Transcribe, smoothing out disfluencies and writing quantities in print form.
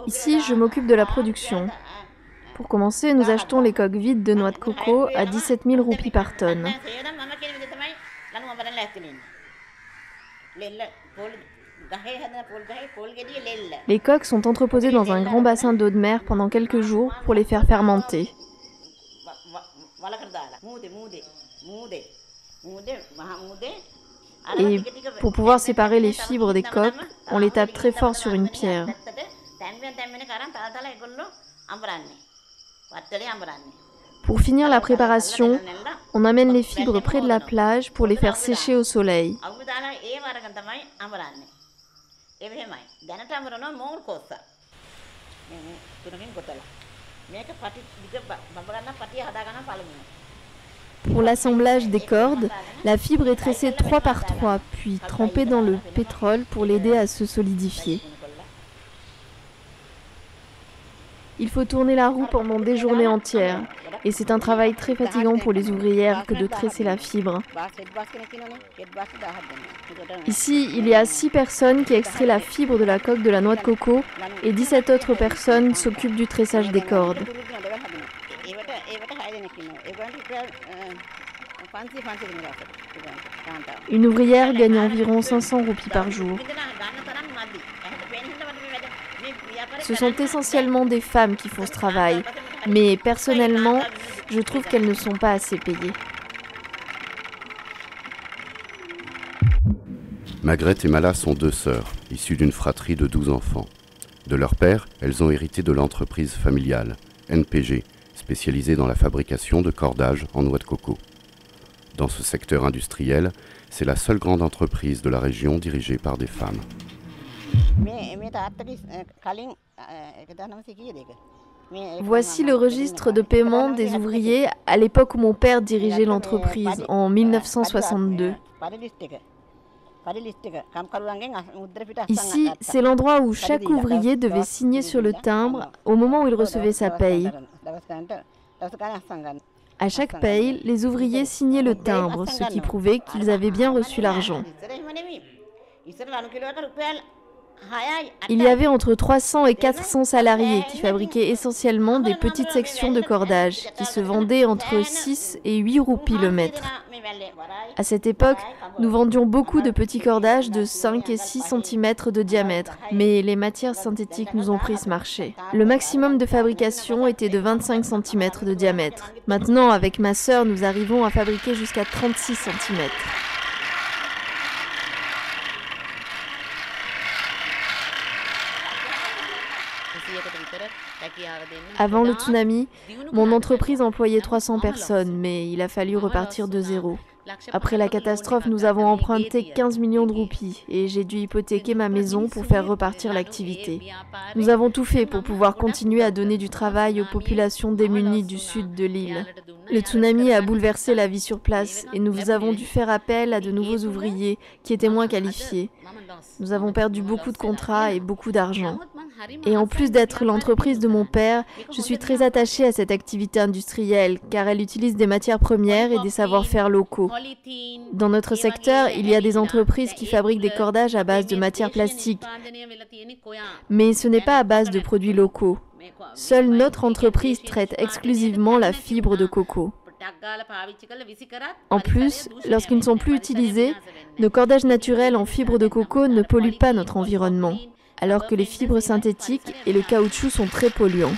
Ici, je m'occupe de la production. Pour commencer, nous achetons les coques vides de noix de coco à 17 000 roupies par tonne. Les coques sont entreposées dans un grand bassin d'eau de mer pendant quelques jours pour les faire fermenter. Et pour pouvoir séparer les fibres des coques, on les tape très fort sur une pierre. Pour finir la préparation, on amène les fibres près de la plage pour les faire sécher au soleil. Pour l'assemblage des cordes, la fibre est tressée 3 par 3, puis trempée dans le pétrole pour l'aider à se solidifier. Il faut tourner la roue pendant des journées entières, et c'est un travail très fatigant pour les ouvrières que de tresser la fibre. Ici, il y a 6 personnes qui extraient la fibre de la coque de la noix de coco, et 17 autres personnes s'occupent du tressage des cordes. Une ouvrière gagne environ 500 roupies par jour. Ce sont essentiellement des femmes qui font ce travail, mais personnellement, je trouve qu'elles ne sont pas assez payées. Magreth et Mala sont 2 sœurs, issues d'une fratrie de 12 enfants. De leur père, elles ont hérité de l'entreprise familiale, NPG, spécialisée dans la fabrication de cordages en noix de coco. Dans ce secteur industriel, c'est la seule grande entreprise de la région dirigée par des femmes. Voici le registre de paiement des ouvriers à l'époque où mon père dirigeait l'entreprise, en 1962. Ici, c'est l'endroit où chaque ouvrier devait signer sur le timbre au moment où il recevait sa paye. À chaque paye, les ouvriers signaient le timbre, ce qui prouvait qu'ils avaient bien reçu l'argent. Il y avait entre 300 et 400 salariés qui fabriquaient essentiellement des petites sections de cordage qui se vendaient entre 6 et 8 roupies le mètre. À cette époque, nous vendions beaucoup de petits cordages de 5 et 6 cm de diamètre, mais les matières synthétiques nous ont pris ce marché. Le maximum de fabrication était de 25 cm de diamètre. Maintenant, avec ma sœur, nous arrivons à fabriquer jusqu'à 36 cm. Avant le tsunami, mon entreprise employait 300 personnes, mais il a fallu repartir de zéro. Après la catastrophe, nous avons emprunté 15 millions de roupies et j'ai dû hypothéquer ma maison pour faire repartir l'activité. Nous avons tout fait pour pouvoir continuer à donner du travail aux populations démunies du sud de l'île. Le tsunami a bouleversé la vie sur place et nous avons dû faire appel à de nouveaux ouvriers qui étaient moins qualifiés. Nous avons perdu beaucoup de contrats et beaucoup d'argent. Et en plus d'être l'entreprise de mon père, je suis très attachée à cette activité industrielle car elle utilise des matières premières et des savoir-faire locaux. Dans notre secteur, il y a des entreprises qui fabriquent des cordages à base de matières plastiques, mais ce n'est pas à base de produits locaux. Seule notre entreprise traite exclusivement la fibre de coco. En plus, lorsqu'ils ne sont plus utilisés, nos cordages naturels en fibre de coco ne polluent pas notre environnement, alors que les fibres synthétiques et le caoutchouc sont très polluants.